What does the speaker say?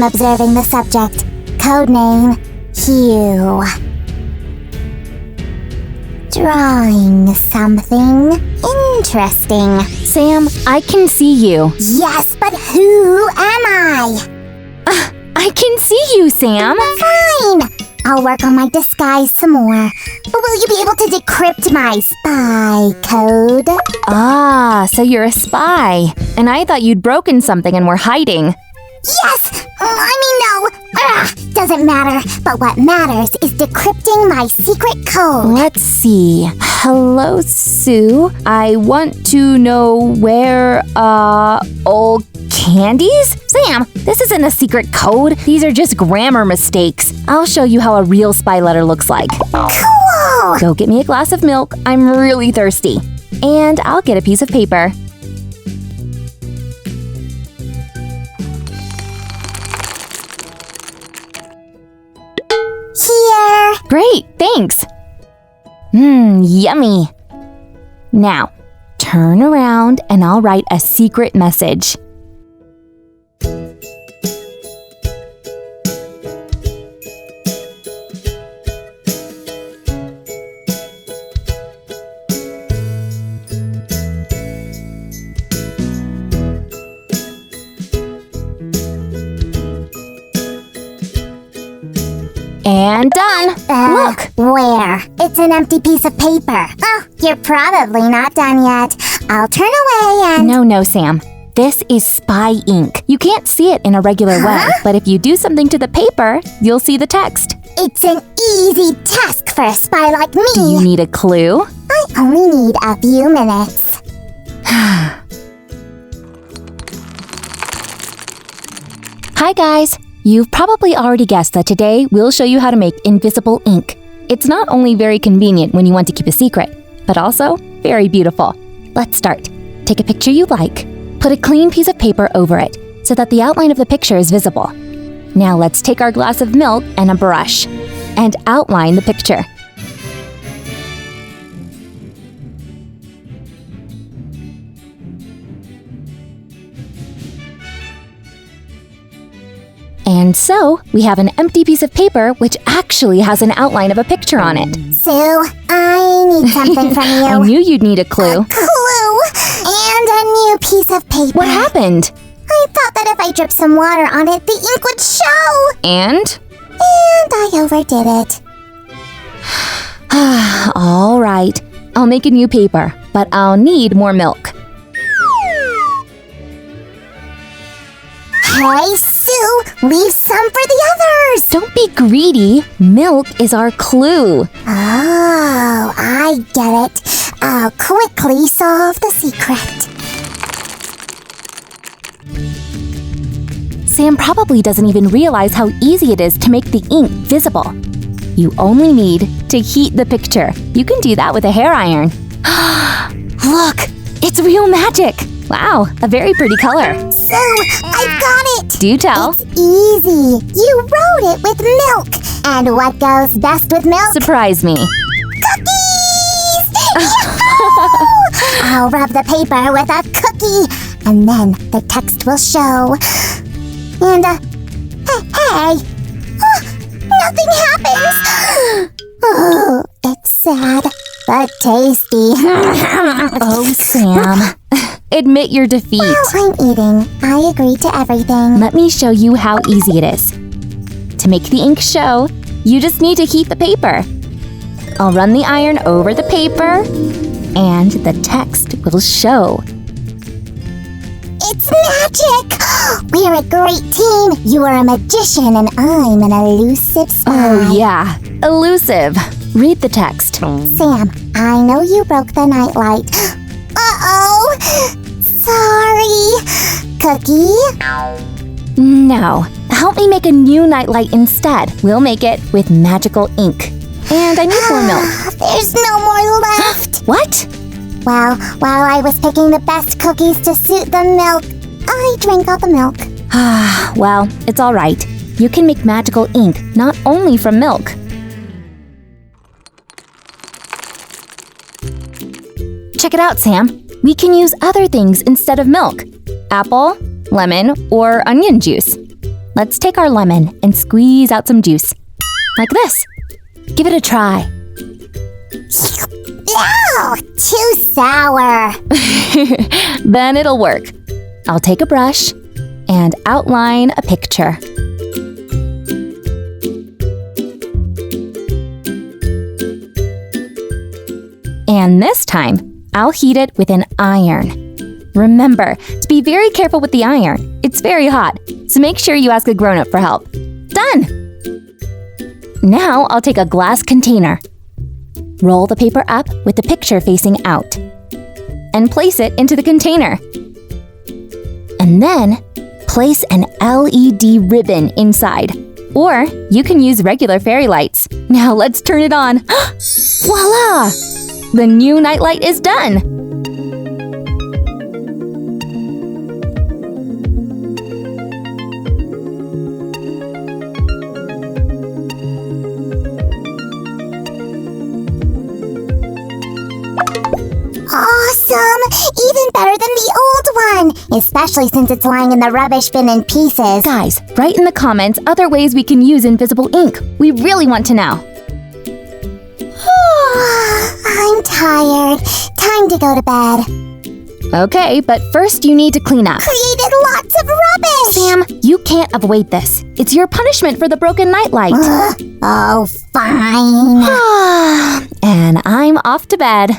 I'm observing the subject. Codename, Hugh. Drawing something interesting. Sam, I can see you. Yes, but who am I? I can see you, Sam. Fine. I'll work on my disguise some more. But will you be able to decrypt my spy code? Ah, so you're a spy. And I thought you'd broken something and were hiding. Yes! No. Doesn't matter. But what matters is decrypting my secret code. Let's see. Hello, Sue. I want to know where, old candies? Sam, this isn't a secret code. These are just grammar mistakes. I'll show you how a real spy letter looks like. Cool! Go get me a glass of milk. I'm really thirsty. And I'll get a piece of paper. Here! Great, thanks. Yummy. Now, turn around and I'll write a secret message. And done. Look. Where? It's an empty piece of paper. Oh, you're probably not done yet. I'll turn away and... No, Sam. This is spy ink. You can't see it in a regular way, but if you do something to the paper, you'll see the text. It's an easy task for a spy like me. Do you need a clue? I only need a few minutes. Hi, guys. You've probably already guessed that today we'll show you how to make invisible ink. It's not only very convenient when you want to keep a secret, but also very beautiful. Let's start. Take a picture you like. Put a clean piece of paper over it so that the outline of the picture is visible. Now let's take our glass of milk and a brush and outline the picture. And so, we have an empty piece of paper which actually has an outline of a picture on it. Sue, I need something from you. I knew you'd need a clue. A clue! And a new piece of paper. What happened? I thought that if I dripped some water on it, the ink would show. And? And I overdid it. All right. I'll make a new paper, but I'll need more milk. Hey, Sue, leave some for the others. Don't be greedy. Milk is our clue. Oh, I get it. I'll quickly solve the secret. Sam probably doesn't even realize how easy it is to make the ink visible. You only need to heat the picture. You can do that with a hair iron. Look, it's real magic. Wow, a very pretty color. Sue, I've got it. Do tell. It's easy. You wrote it with milk. And what goes best with milk? Surprise me. Cookies! I'll rub the paper with a cookie, and then the text will show. And, hey! Nothing happens! Oh, it's sad, but tasty. Oh, Sam. Admit your defeat. Well, I'm eating. I agree to everything. Let me show you how easy it is. To make the ink show, you just need to heat the paper. I'll run the iron over the paper, and the text will show. It's magic! We're a great team. You are a magician, and I'm an elusive spy. Oh, yeah. Elusive. Read the text. Sam, I know you broke the nightlight. Uh-oh! Sorry. Cookie? No. Help me make a new nightlight instead. We'll make it with magical ink. And I need more milk. There's no more left. What? Well, while I was picking the best cookies to suit the milk, I drank all the milk. Well, it's all right. You can make magical ink not only from milk. Check it out, Sam. We can use other things instead of milk. Apple, lemon, or onion juice. let's take our lemon and squeeze out some juice. Like this. Give it a try. Ew, too sour. Then it'll work. I'll take a brush and outline a picture. And this time, I'll heat it with an iron. Remember to be very careful with the iron. It's very hot, so make sure you ask a grown-up for help. Done! Now I'll take a glass container. Roll the paper up with the picture facing out. And place it into the container. And then, place an LED ribbon inside. Or you can use regular fairy lights. Now let's turn it on. Voila! The new nightlight is done! Awesome! Even better than the old one! Especially since it's lying in the rubbish bin in pieces. Guys, write in the comments other ways we can use invisible ink. We really want to know. I'm tired. Time to go to bed. Okay, but first you need to clean up. Created lots of rubbish! Sam, you can't avoid this. It's your punishment for the broken nightlight. Oh, fine. And I'm off to bed.